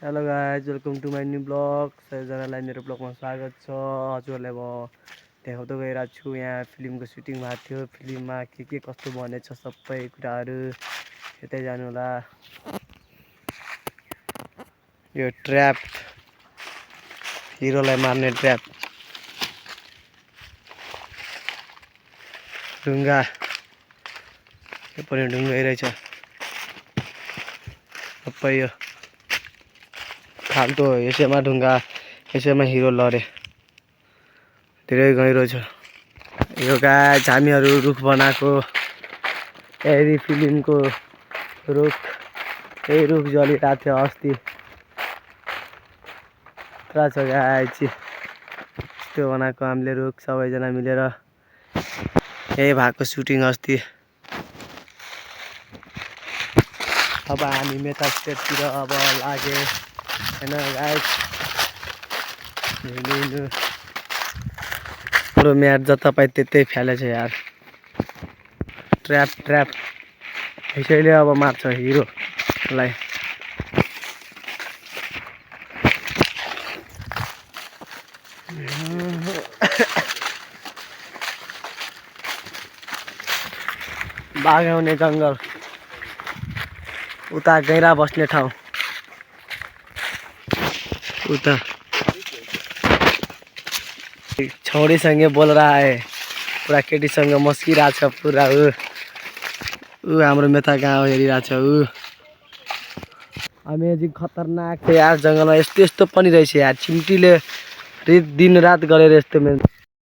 Hello guys, welcome to my new blog. सबैजनालाई मेरो ब्लगमा स्वागत छ। हजुरहरूलाई म देखाउँदै गइरहेको छु। यहाँ फिल्मको सुटिङ भएको थियो। फिल्ममा के कस्तो बनेछ सबै कुराहरू हेर्दै जानु होला। यो ट्र्याप, हिरोलाई मार्ने ट्र्याप, ढुङ्गा, यो पनि ढुङ्गै रहेछ सबै। यो खाल्टो यसैमा ढुङ्गा, यसैमा हिरो लडे, धेरै गहिरो छ यो। गाइस हामीहरू रुख बनाएको, यही फिल्मको रुख, यही रुख जलिरहेको थियो अस्ति। पुरा छ गाइस, त्यो बनाएको हामीले रुख सबैजना मिलेर। यही भएको सुटिङ अस्ति। अब हामी मेटा स्टेटतिर अब लागे हैन गाइस। पुरो म्याट जता पाए त्यतै फ्यालेछ यार। ट्र्याप यसैले अब मार्छ हिरोलाई। बाघ आउने जङ्गल, उता गैरा बस्ने ठाउँ, उता छौरीसँगै बोलेर आए, पुरा केटीसँग मस्किरहेछ पुरा। ऊ हाम्रो मेथा गाउँ हेरिरहेछ। अमेजिङ खतरनाक छ यार जङ्गलमा। यस्तो पनि रहेछ यार। चिम्टीले दिन रात गरेर यस्तो